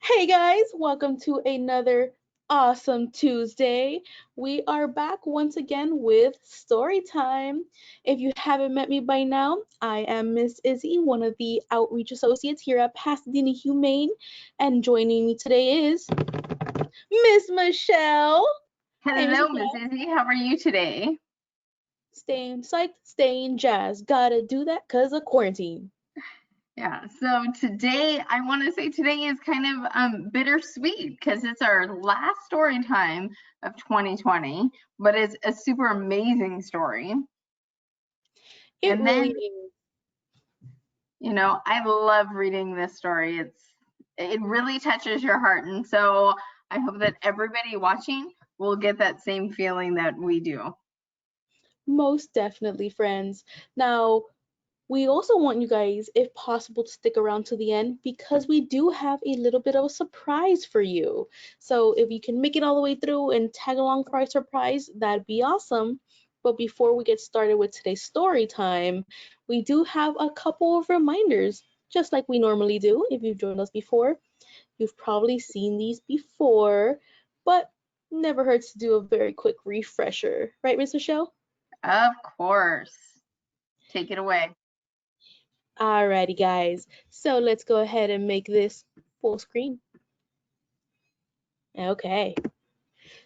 Hey guys, welcome to another awesome Tuesday. We are back once again with story time. If you haven't met me by now, I am Miss Izzie, one of the outreach associates here at Pasadena Humane, and joining me today is Miss Michelle. Hey, Miss Hello, Miss Michelle. Izzie. How are you today? Staying psyched, staying jazzed. Gotta do that 'cause of quarantine. Yeah, so today I want to say today is kind of bittersweet because it's our last story time of 2020, but it's a super amazing story. It And really then, is. I love reading this story. It really touches your heart, and so I hope that everybody watching will get that same feeling that we do. Most definitely, friends. Now, we also want you guys, if possible, to stick around to the end because we do have a little bit of a surprise for you. So if you can make it all the way through and tag along for our surprise, that'd be awesome. But before we get started with today's story time, we do have a couple of reminders, just like we normally do. If you've joined us before, you've probably seen these before, but never hurts to do a very quick refresher. Right, Miss Michelle? Of course. Take it away. Alrighty, guys. So let's go ahead and make this full screen. Okay.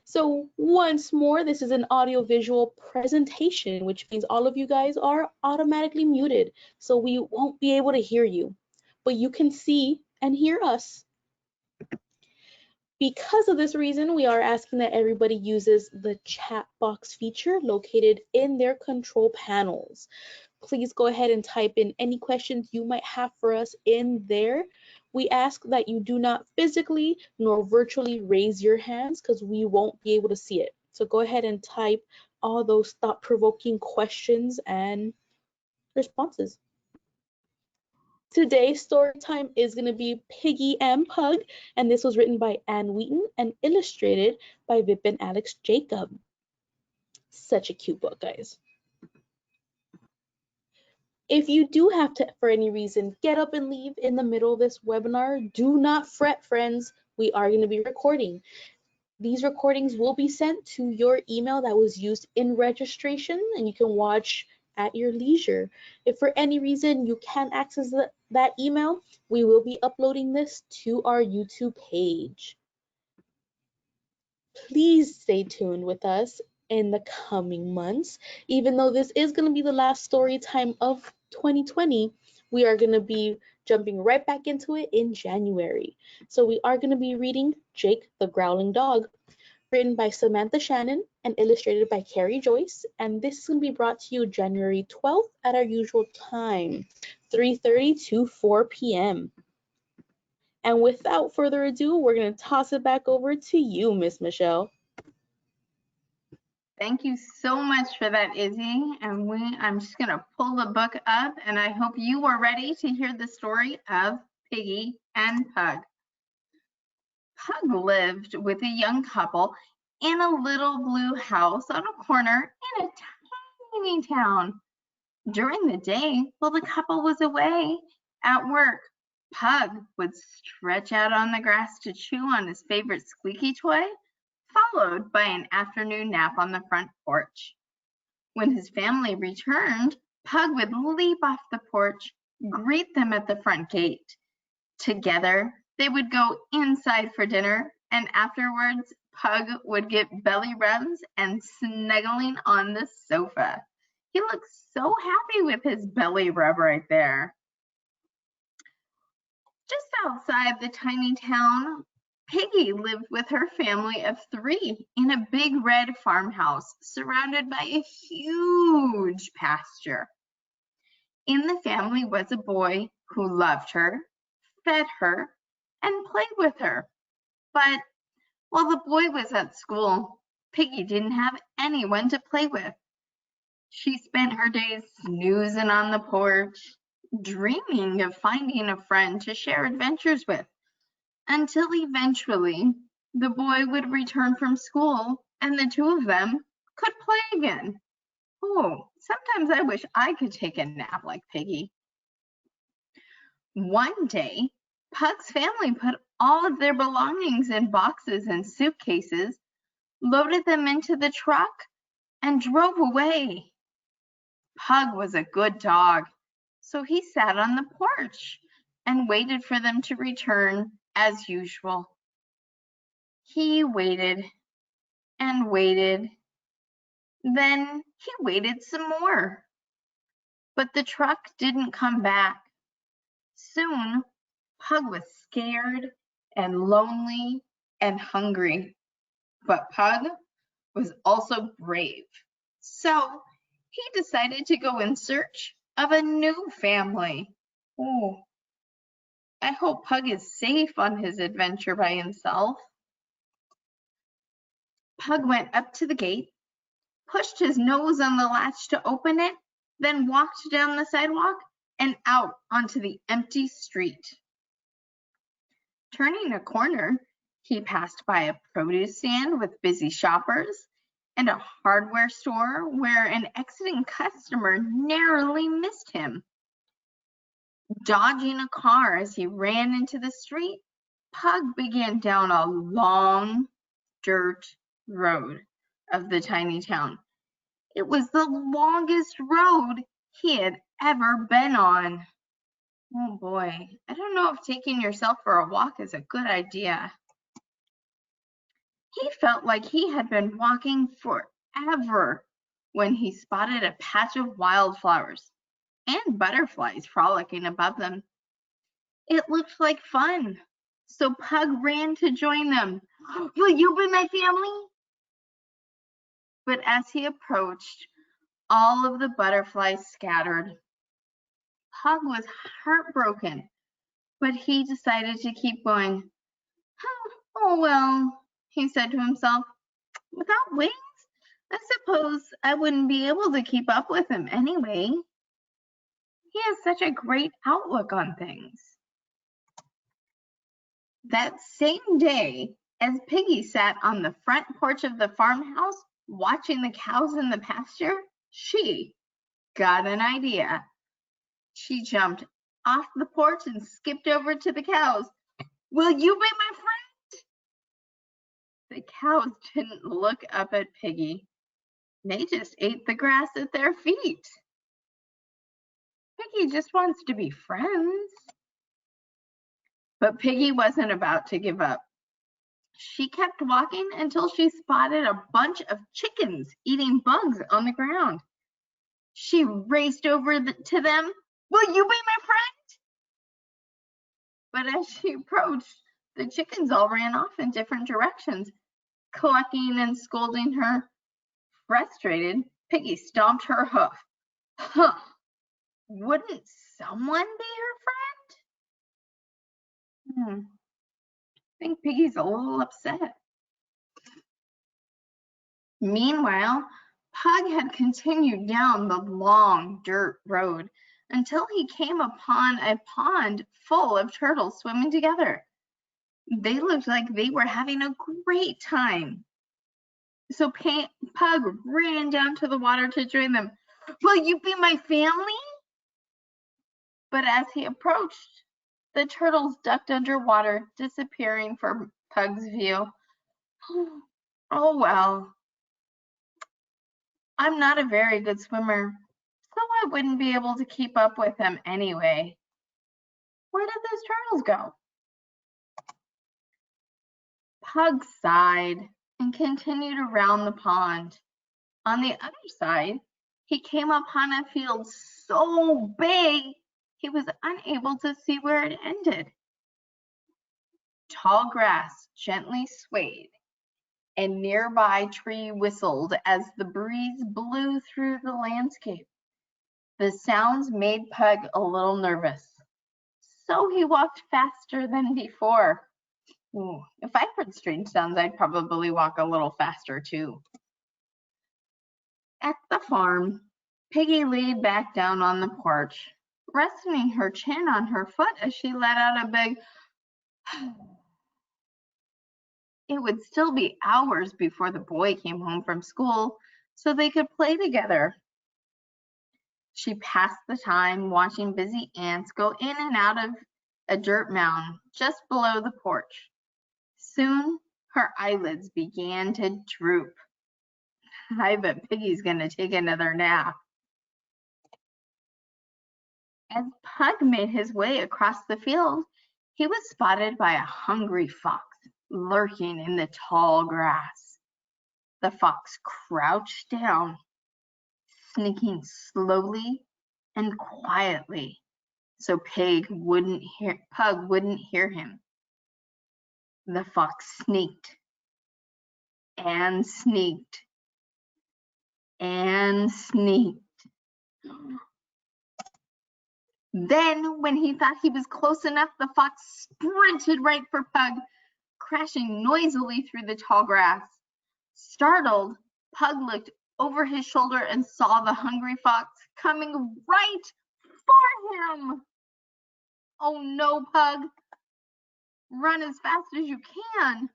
So once more, this is an audiovisual presentation, which means all of you guys are automatically muted. So we won't be able to hear you, but you can see and hear us. Because of this reason, we are asking that everybody uses the chat box feature located in their control panels. Please go ahead and type in any questions you might have for us in there. We ask that you do not physically nor virtually raise your hands because we won't be able to see it. So go ahead and type all those thought-provoking questions and responses. Today's story time is going to be Piggy and Pug, and this was written by Anne Wheaton and illustrated by Vip and Alex Jacob. Such a cute book, guys. If you do have to, for any reason, get up and leave in the middle of this webinar, do not fret, friends. We are going to be recording. These recordings will be sent to your email that was used in registration, and you can watch at your leisure. If for any reason you can't access that email, we will be uploading this to our YouTube page. Please stay tuned with us in the coming months. Even though this is going to be the last story time of 2020, we are going to be jumping right back into it in January. So we are going to be reading Jake the Growling Dog, written by Samantha Shannon and illustrated by Carrie Joyce. And this is going to be brought to you January 12th at our usual time, 3:30 to 4 p.m. And without further ado, we're going to toss it back over to you, Miss Michelle. Thank you so much for that, Izzie. And I'm just going to pull the book up, and I hope you are ready to hear the story of Piggy and Pug. Pug lived with a young couple in a little blue house on a corner in a tiny town. During the day, while the couple was away at work, Pug would stretch out on the grass to chew on his favorite squeaky toy, followed by an afternoon nap on the front porch. When his family returned, Pug would leap off the porch, greet them at the front gate. Together, they would go inside for dinner, and afterwards, Pug would get belly rubs and snuggling on the sofa. He looks so happy with his belly rub right there. Just outside the tiny town, Piggy lived with her family of 3 in a big red farmhouse surrounded by a huge pasture. In the family was a boy who loved her, fed her, and played with her. But while the boy was at school, Piggy didn't have anyone to play with. She spent her days snoozing on the porch, dreaming of finding a friend to share adventures with, until eventually the boy would return from school and the two of them could play again. Oh, sometimes I wish I could take a nap like Piggy. One day, Pug's family put all of their belongings in boxes and suitcases, loaded them into the truck, and drove away. Pug was a good dog, so he sat on the porch and waited for them to return as usual. He waited and waited. Then he waited some more. But the truck didn't come back. Soon, Pug was scared and lonely and hungry. But Pug was also brave. So he decided to go in search of a new family. Oh, I hope Pug is safe on his adventure by himself. Pug went up to the gate, pushed his nose on the latch to open it, then walked down the sidewalk and out onto the empty street. Turning a corner, he passed by a produce stand with busy shoppers and a hardware store where an exiting customer narrowly missed him. Dodging a car as he ran into the street, Pug began down a long dirt road of the tiny town. It was the longest road he had ever been on. Oh boy, I don't know if taking yourself for a walk is a good idea. He felt like he had been walking forever when he spotted a patch of wildflowers and butterflies frolicking above them. It looked like fun, so Pug ran to join them. Will you be my family? But as he approached, all of the butterflies scattered. Pug was heartbroken, but he decided to keep going. Oh well, he said to himself, without wings, I suppose I wouldn't be able to keep up with him anyway. He has such a great outlook on things. That same day, as Piggy sat on the front porch of the farmhouse watching the cows in the pasture, she got an idea. She jumped off the porch and skipped over to the cows. Will you be my friend? The cows didn't look up at Piggy. They just ate the grass at their feet. Piggy just wants to be friends. But Piggy wasn't about to give up. She kept walking until she spotted a bunch of chickens eating bugs on the ground. She raced over to them. Will you be my friend? But as she approached, the chickens all ran off in different directions, clucking and scolding her. Frustrated, Piggy stomped her hoof. Huh, wouldn't someone be her friend? I think Piggy's a little upset. Meanwhile, Pug had continued down the long dirt road until he came upon a pond full of turtles swimming together. They looked like they were having a great time. So Pug ran down to the water to join them. Will you be my family? But as he approached, the turtles ducked underwater, disappearing from Pug's view. Oh well. I'm not a very good swimmer, so I wouldn't be able to keep up with him anyway. Where did those turtles go? Pug sighed and continued around the pond. On the other side, he came upon a field so big he was unable to see where it ended. Tall grass gently swayed, and a nearby tree whistled as the breeze blew through the landscape. The sounds made Pug a little nervous, so he walked faster than before. Ooh, if I heard strange sounds, I'd probably walk a little faster too. At the farm, Piggy laid back down on the porch, resting her chin on her foot as she let out a big It would still be hours before the boy came home from school, so they could play together. She passed the time watching busy ants go in and out of a dirt mound just below the porch. Soon her eyelids began to droop. I bet Piggy's gonna take another nap. As Pug made his way across the field, he was spotted by a hungry fox lurking in the tall grass. The fox crouched down, sneaking slowly and quietly so Pug wouldn't hear him. The fox sneaked and sneaked and sneaked. Then, when he thought he was close enough, the fox sprinted right for Pug, crashing noisily through the tall grass. Startled, Pug looked over his shoulder and saw the hungry fox coming right for him. Oh no, Pug! Run as fast as you can!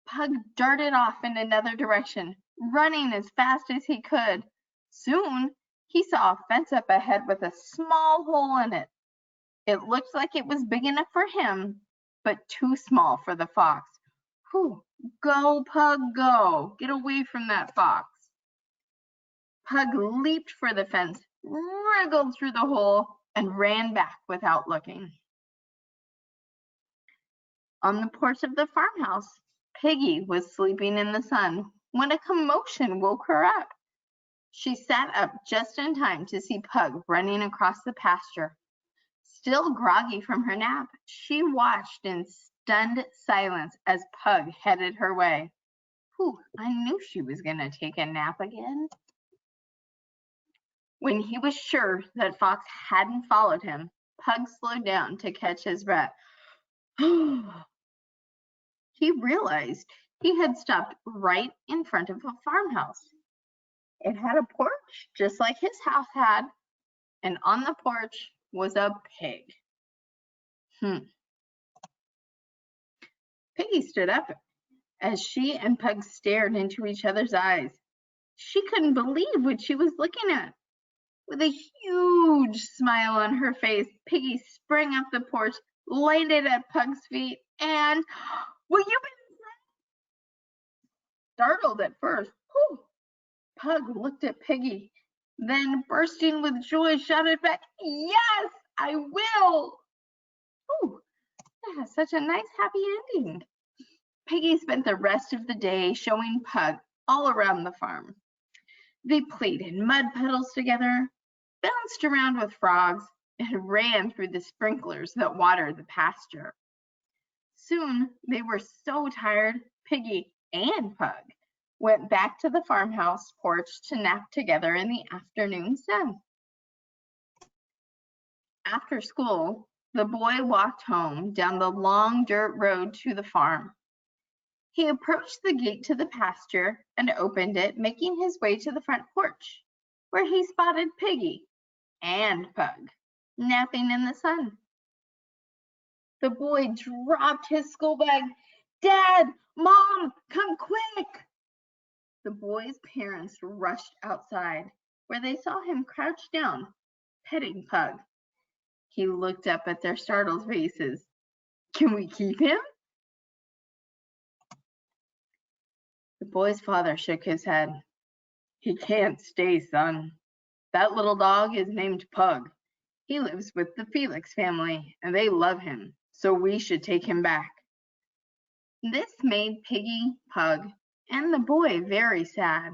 Pug darted off in another direction, running as fast as he could. Soon, he saw a fence up ahead with a small hole in it. It looked like it was big enough for him, but too small for the fox. Whew, go, Pug, go. Get away from that fox. Pug leaped for the fence, wriggled through the hole, and ran back without looking. On the porch of the farmhouse, Piggy was sleeping in the sun when a commotion woke her up. She sat up just in time to see Pug running across the pasture. Still groggy from her nap, she watched in stunned silence as Pug headed her way. Whew, I knew she was going to take a nap again. When he was sure that Fox hadn't followed him, Pug slowed down to catch his breath. He realized he had stopped right in front of a farmhouse. It had a porch just like his house had, and on the porch was a pig. Piggy stood up as she and Pug stared into each other's eyes. She couldn't believe what she was looking at. With a huge smile on her face, Piggy sprang up the porch, landed at Pug's feet, and, will you be startled at first? Whew. Pug looked at Piggy, then bursting with joy, shouted back, yes, I will. Ooh, that has such a nice happy ending. Piggy spent the rest of the day showing Pug all around the farm. They played in mud puddles together, bounced around with frogs, and ran through the sprinklers that watered the pasture. Soon they were so tired, Piggy and Pug went back to the farmhouse porch to nap together in the afternoon sun. After school, the boy walked home down the long dirt road to the farm. He approached the gate to the pasture and opened it, making his way to the front porch, where he spotted Piggy and Pug napping in the sun. The boy dropped his school bag. Dad, Mom, come quick! The boy's parents rushed outside, where they saw him crouched down, petting Pug. He looked up at their startled faces. Can we keep him? The boy's father shook his head. He can't stay, son. That little dog is named Pug. He lives with the Felix family, and they love him, so we should take him back. This made Piggy, Pug, and the boy very sad.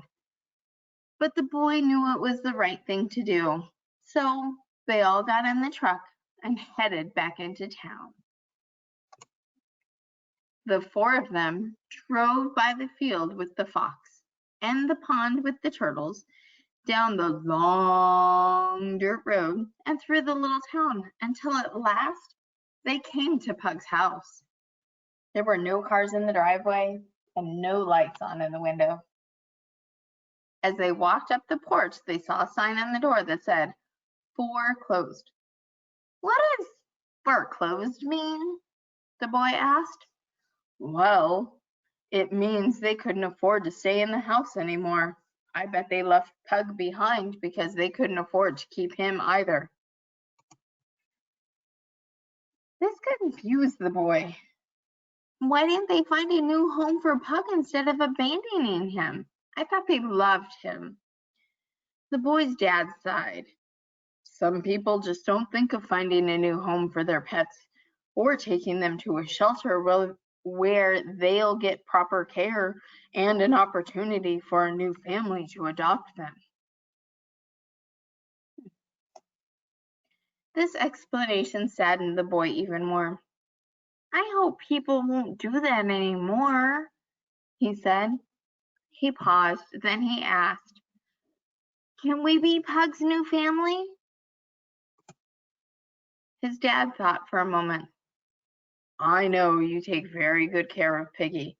But the boy knew it was the right thing to do, so they all got in the truck and headed back into town. The four of them drove by the field with the fox and the pond with the turtles, down the long dirt road and through the little town until at last they came to Pug's house. There were no cars in the driveway and no lights on in the window. As they walked up the porch, they saw a sign on the door that said, "For closed." What does "for closed" mean? The boy asked. Well, it means they couldn't afford to stay in the house anymore. I bet they left Pug behind because they couldn't afford to keep him either. confused the boy. Why didn't they find a new home for Pug instead of abandoning him? I thought they loved him. The boy's dad sighed. Some people just don't think of finding a new home for their pets or taking them to a shelter where they'll get proper care and an opportunity for a new family to adopt them. This explanation saddened the boy even more. I hope people won't do that anymore, he said. He paused, then he asked, "Can we be Pug's new family?" His dad thought for a moment. I know you take very good care of Piggy,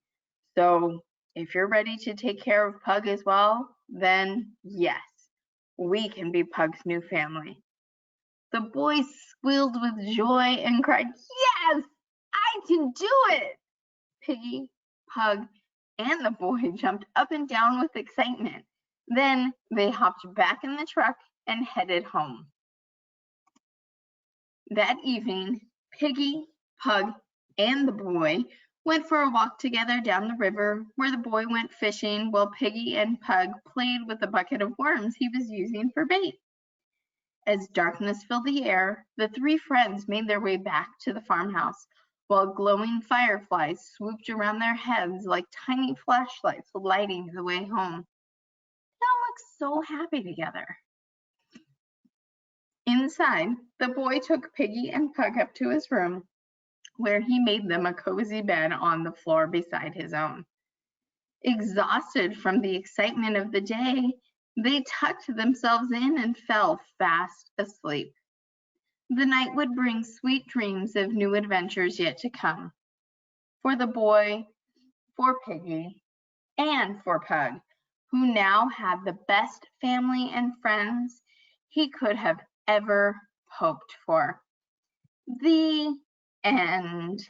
so if you're ready to take care of Pug as well, then yes, we can be Pug's new family. The boy squealed with joy and cried, "Yes, I can do it!" Piggy, Pug, and the boy jumped up and down with excitement. Then they hopped back in the truck and headed home. That evening, Piggy, Pug, and the boy went for a walk together down the river, where the boy went fishing while Piggy and Pug played with a bucket of worms he was using for bait. As darkness filled the air, the three friends made their way back to the farmhouse, while glowing fireflies swooped around their heads like tiny flashlights lighting the way home. They all looked so happy together. Inside, the boy took Piggy and Pug up to his room, where he made them a cozy bed on the floor beside his own. Exhausted from the excitement of the day, they tucked themselves in and fell fast asleep. The night would bring sweet dreams of new adventures yet to come. For the boy, for Piggy, and for Pug, who now had the best family and friends he could have ever hoped for. The end.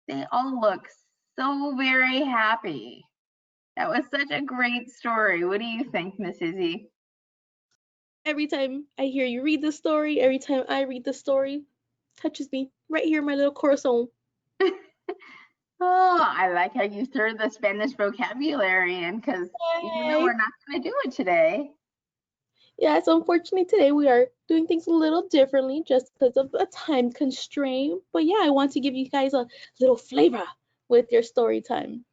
They all look so very happy. That was such a great story. What do you think, Miss Izzie? Every time I hear you read the story, every time I read the story, touches me right here in my little corazon. Oh, I like how you threw the Spanish vocabulary in, because even though Yay! we're not going to do it today. Yeah, so unfortunately today we are doing things a little differently just because of a time constraint. But yeah, I want to give you guys a little flavor with your story time.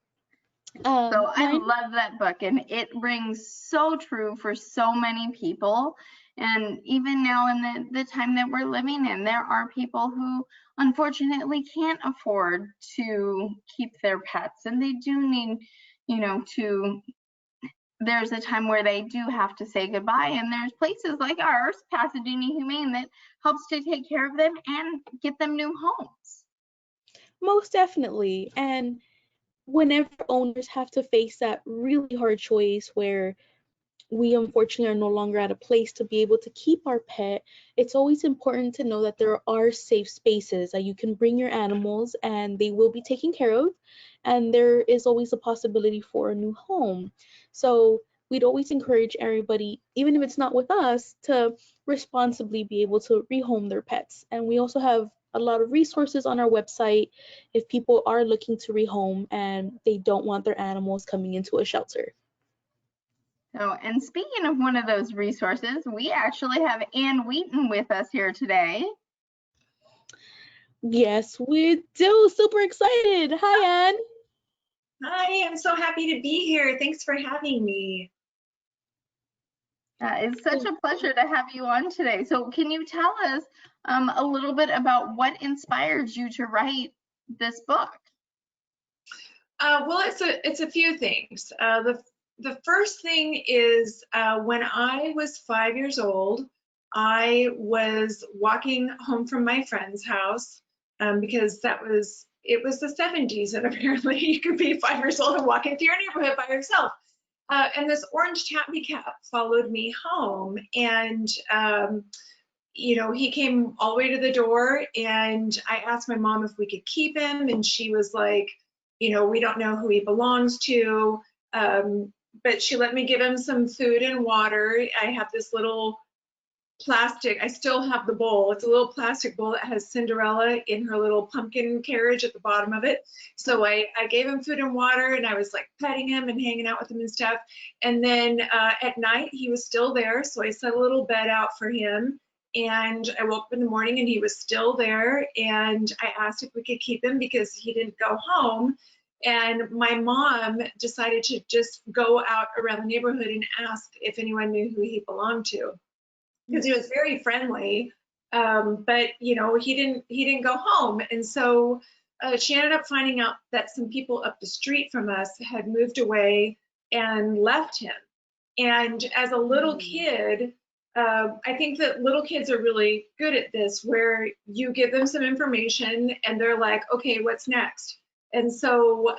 So I Mine, love that book, and it rings so true for so many people. And even now in the time that we're living in, there are people who unfortunately can't afford to keep their pets, and they do need, there's a time where they do have to say goodbye, and there's places like ours, Pasadena Humane, that helps to take care of them and get them new homes. most definitely. And whenever owners have to face that really hard choice where we unfortunately are no longer at a place to be able to keep our pet, it's always important to know that there are safe spaces that you can bring your animals and they will be taken care of. And there is always a possibility for a new home. So we'd always encourage everybody, even if it's not with us, to responsibly be able to rehome their pets. And we also have a lot of resources on our website if people are looking to rehome and they don't want their animals coming into a shelter. So, and speaking of one of those resources, we actually have Anne Wheaton with us here today. Yes, we do. Super excited. Hi, Anne. Hi, I'm so happy to be here. Thanks for having me. It's such a pleasure to have you on today. So can you tell us a little bit about what inspired you to write this book? Well, it's a few things. The first thing is when I was 5 years old, I was walking home from my friend's house because it was the 70s, and apparently you could be 5 years old and walk into your neighborhood by yourself. And this orange tabby cat followed me home, and he came all the way to the door, and I asked my mom if we could keep him, and she was like, we don't know who he belongs to, but she let me give him some food and water. I have this little plastic. I still have the bowl. It's a little plastic bowl that has Cinderella in her little pumpkin carriage at the bottom of it. So I gave him food and water, and I was like petting him and hanging out with him and stuff. And then at night he was still there, so I set a little bed out for him. And I woke up in the morning and he was still there. And I asked if we could keep him because he didn't go home. And my mom decided to just go out around the neighborhood and ask if anyone knew who he belonged to, because he was very friendly, but you know, he didn't go home. And so she ended up finding out that some people up the street from us had moved away and left him. And as a little kid, I think that little kids are really good at this, where you give them some information and they're like, okay, what's next? And so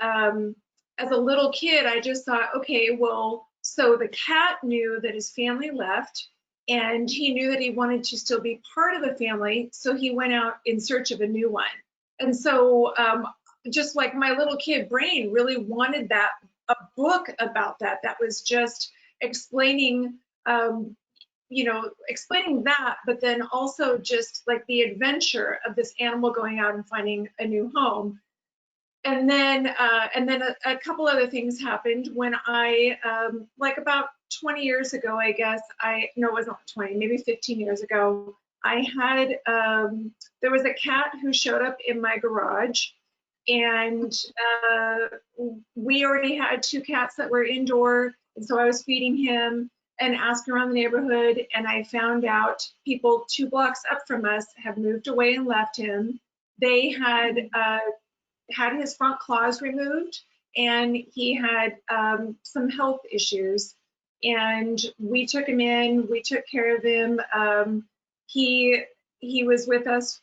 as a little kid, I just thought, okay, well, so the cat knew that his family left, and he knew that he wanted to still be part of the family, so he went out in search of a new one. And so just like my little kid brain really wanted that, a book about that, that was just explaining, you know, explaining that, but then also just like the adventure of this animal going out and finding a new home. And then a couple other things happened when I, like about 20 years ago, I guess, no, it wasn't 20, maybe 15 years ago, I had, there was a cat who showed up in my garage, and we already had 2 cats that were indoor, and so I was feeding him and asking around the neighborhood, and I found out people 2 blocks up from us had moved away and left him. They had had his front claws removed, and he had some health issues. And we took him in, we took care of him. He was with us.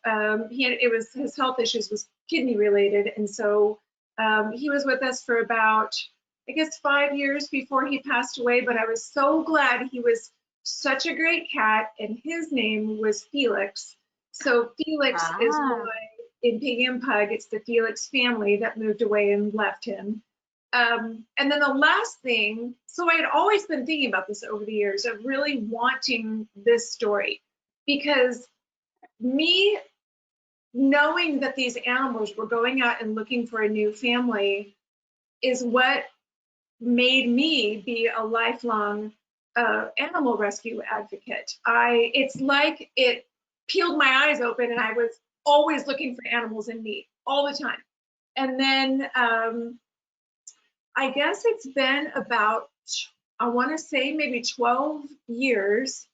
His health issues was kidney related, and so he was with us for about, I guess, 5 years before he passed away. But I was so glad. He was such a great cat, and his name was Felix. So Felix is why in Piggy and Pug, it's the Felix family that moved away and left him. And then the last thing, so I had always been thinking about this over the years of really wanting this story, because me knowing that these animals were going out and looking for a new family is what made me be a lifelong animal rescue advocate. It's like it peeled my eyes open, and I was always looking for animals in need all the time. And then I guess it's been about, I want to say maybe 12 years.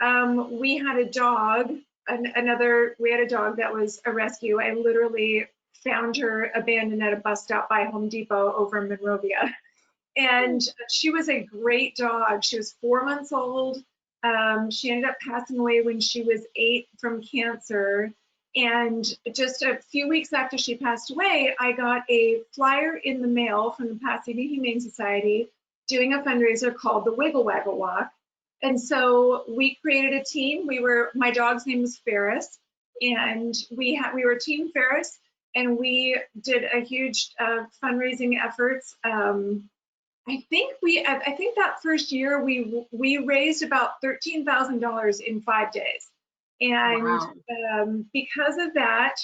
We had a dog, we had a dog that was a rescue. I literally found her abandoned at a bus stop by Home Depot over in Monrovia. And she was a great dog. She was 4 months old. She ended up passing away when she was 8 from cancer. And just a few weeks after she passed away, I got a flyer in the mail from the Pasadena Humane Society doing a fundraiser called the Wiggle Waggle Walk. And so we created a team. My dog's name was Ferris, and we were Team Ferris, and we did a huge fundraising efforts. I think that first year we raised about $13,000 in 5 days. And wow. Because of that,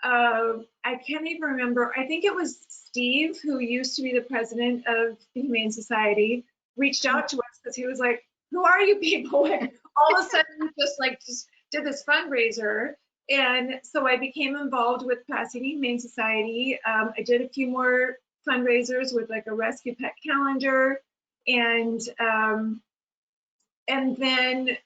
I can't even remember. I think it was Steve, who used to be the president of the Humane Society, reached out to us because he was like, "Who are you people?" Like, all of a sudden, just did this fundraiser. And so I became involved with Pasadena Humane Society. I did a few more fundraisers with like a rescue pet calendar, and then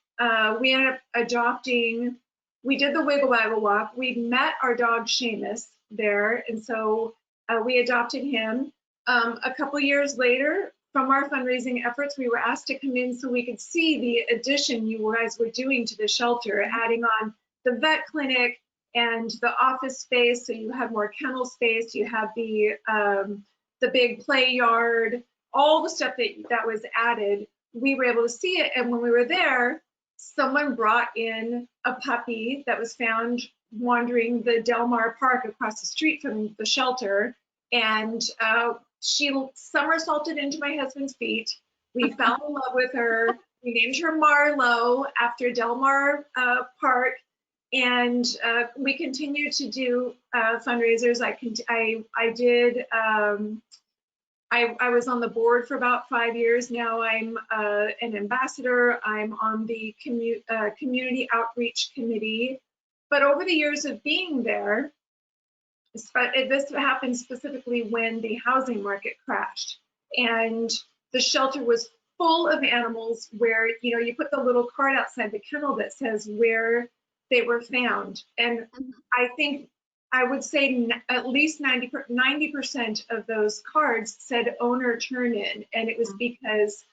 we ended up adopting. We did the Wiggle Waggle Walk. We met our dog Seamus there, and so we adopted him. A couple years later, from our fundraising efforts, we were asked to come in so we could see the addition you guys were doing to the shelter, adding on the vet clinic and the office space, so you have more kennel space. You have the big play yard, all the stuff that was added. We were able to see it, and when we were there, someone brought in a puppy that was found wandering the Del Mar Park across the street from the shelter, and she somersaulted into my husband's feet. We fell in love with her. We named her Marlowe after Del Mar Park, and we continue to do fundraisers. I did. I was on the board for about 5 years now. I'm an ambassador. I'm on the community outreach committee. But over the years of being there, this happened specifically when the housing market crashed, and the shelter was full of animals where, you know, you put the little card outside the kennel that says where they were found. And I think I would say at least 90% of those cards said owner turn in, and it was because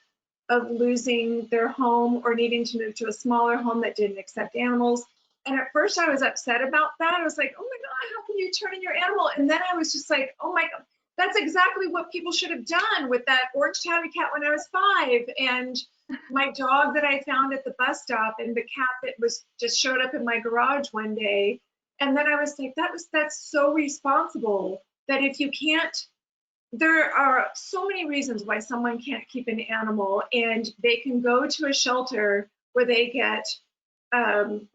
of losing their home or needing to move to a smaller home that didn't accept animals. And at first I was upset about that. I was like, oh my God, how can you turn in your animal? And then I was just like, oh my God, that's exactly what people should have done with that orange tabby cat when I was 5. And my dog that I found at the bus stop, and the cat that was just showed up in my garage one day. And then I was like, that's so responsible that if you can't, there are so many reasons why someone can't keep an animal, and they can go to a shelter where they get,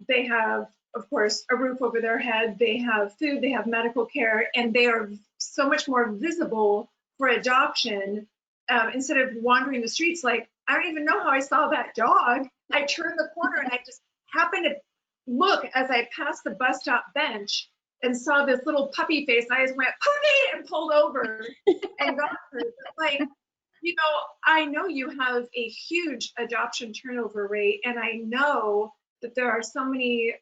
they have, of course, a roof over their head, they have food, they have medical care, and they are so much more visible for adoption, instead of wandering the streets. Like, I don't even know how I saw that dog. I turned the corner and I just happened to look as I passed the bus stop bench and saw this little puppy face. I just went, puppy, and pulled over and got her. Like, you know, I know you have a huge adoption turnover rate, and I know that there are so many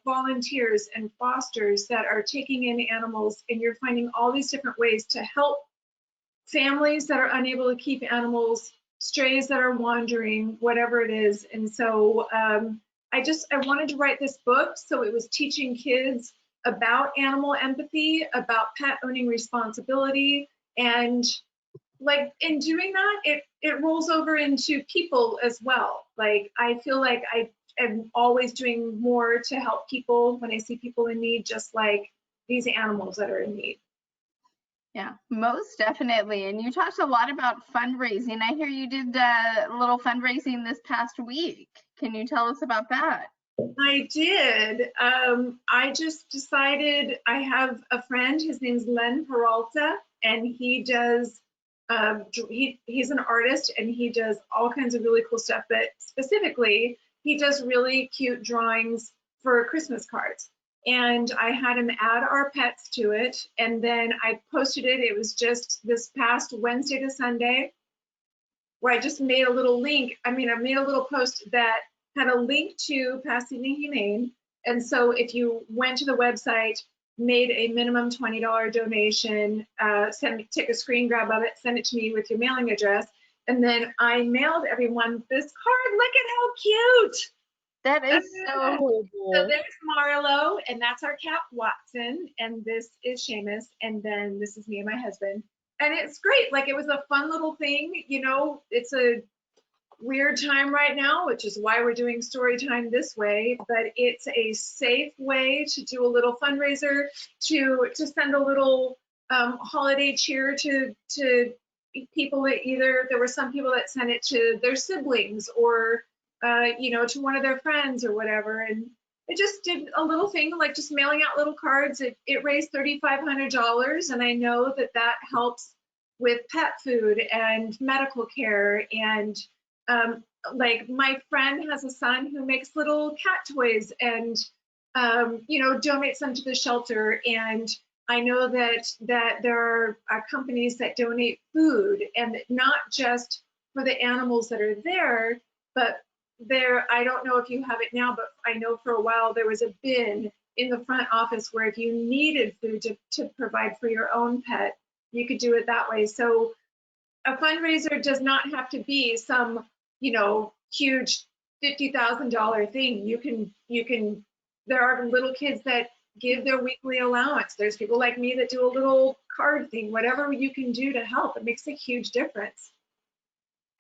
volunteers and fosters that are taking in animals, and you're finding all these different ways to help families that are unable to keep animals, strays that are wandering, whatever it is. And so I wanted to write this book, so it was teaching kids about animal empathy, about pet owning responsibility, and like in doing that, it rolls over into people as well. Like, I feel like I am always doing more to help people when I see people in need, just like these animals that are in need. Yeah, most definitely. And you talked a lot about fundraising. I hear you did a little fundraising this past week. Can you tell us about that? I did. I just decided, I have a friend, his name's Len Peralta, and he does, he's an artist, and he does all kinds of really cool stuff, but specifically, he does really cute drawings for Christmas cards. And I had him add our pets to it, and then I posted it. It was just this past Wednesday to Sunday, where I just made a little link. I made a little post that had a link to Pasadena Humane. And so if you went to the website, made a minimum $20 donation, take a screen grab of it, send it to me with your mailing address, and then I mailed everyone this card. Look at how cute. That is so cool. So there's Marlowe, and that's our cat Watson, and this is Seamus, and then this is me and my husband. And it's great. Like, it was a fun little thing. You know, it's a weird time right now, which is why we're doing story time this way, but it's a safe way to do a little fundraiser, to send a little holiday cheer to people that either, there were some people that sent it to their siblings, or you know, to one of their friends or whatever. And I just did a little thing, like just mailing out little cards. It raised $3,500, and I know that that helps with pet food and medical care. And like, my friend has a son who makes little cat toys, and you know, donates them to the shelter. And I know that there are companies that donate food, and not just for the animals that are there, but there, I don't know if you have it now, but I know for a while there was a bin in the front office where if you needed food to provide for your own pet, you could do it that way. So a fundraiser does not have to be some, you know, huge $50,000 thing. You can, there are little kids that give their weekly allowance. There's people like me that do a little card thing. Whatever you can do to help, it makes a huge difference.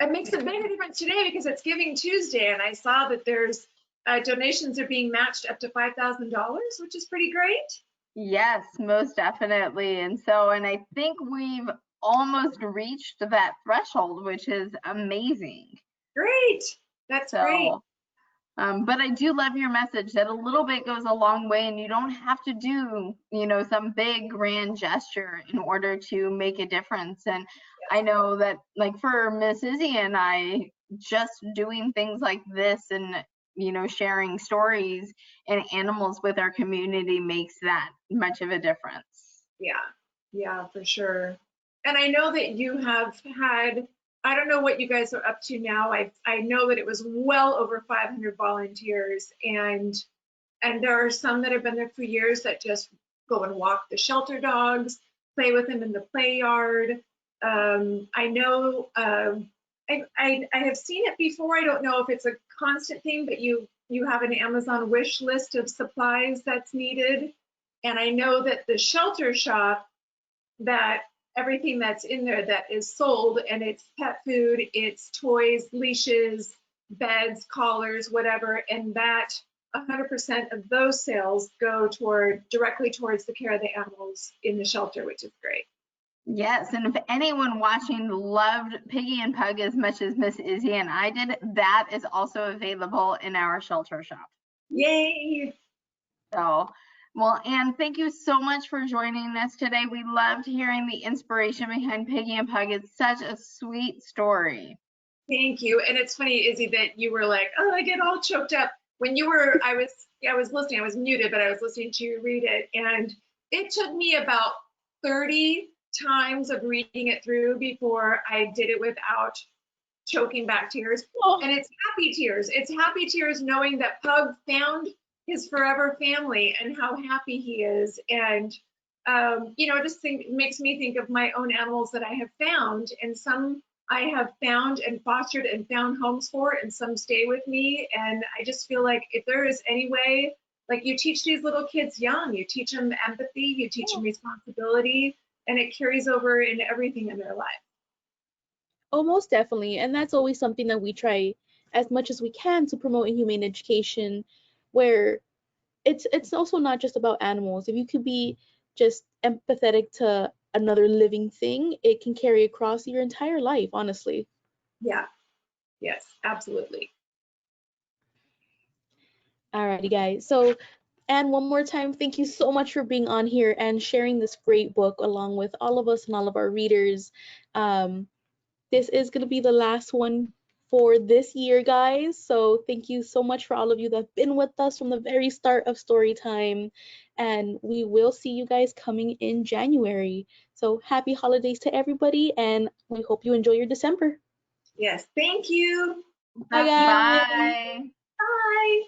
It makes a bigger difference today because it's Giving Tuesday, and I saw that there's donations are being matched up to $5,000, which is pretty great. Yes, most definitely. And I think we've almost reached that threshold, which is amazing. Great. That's great. So, but I do love your message that a little bit goes a long way, and you don't have to do, some big grand gesture in order to make a difference. And I know that, like, for Miss Izzie and I, just doing things like this and, sharing stories and animals with our community makes that much of a difference. Yeah, for sure. And I know that you have had, I don't know what you guys are up to now. I know that it was well over 500 volunteers, and there are some that have been there for years that just go and walk the shelter dogs, play with them in the play yard. I know I have seen it before. I don't know if it's a constant thing, but you have an Amazon wish list of supplies that's needed. And I know that the shelter shop, that everything that's in there that is sold, and it's pet food, it's toys, leashes, beds, collars, whatever, and that 100% of those sales go directly towards the care of the animals in the shelter, which is great. Yes, and if anyone watching loved Piggy and Pug as much as Miss Izzie and I did, that is also available in our shelter shop. Yay! So, well, Anne, thank you so much for joining us today. We loved hearing the inspiration behind Piggy and Pug. It's such a sweet story. Thank you. And it's funny, Izzie, that you were like, oh, I get all choked up. When you were, I was listening, I was muted, but I was listening to you read it. And it took me about 30 times of reading it through before I did it without choking back tears. Oh. And it's happy tears. It's happy tears knowing that Pug found his forever family and how happy he is. And, makes me think of my own animals that I have found. And some I have found and fostered and found homes for, and some stay with me. And I just feel like if there is any way, like, you teach these little kids young, you teach them empathy, you teach them responsibility, and it carries over in everything in their life. Oh, most definitely. And that's always something that we try as much as we can to promote in humane education, where it's also not just about animals. If you could be just empathetic to another living thing, it can carry across your entire life, honestly. Yeah. Yes, absolutely. Alrighty, guys. So, and one more time, thank you so much for being on here and sharing this great book along with all of us and all of our readers. Um, this is going to be the last one for this year, guys. So thank you so much for all of you that have been with us from the very start of story time. And we will see you guys coming in January. So happy holidays to everybody, and we hope you enjoy your December. Yes, thank you. Bye, guys. Bye. Bye.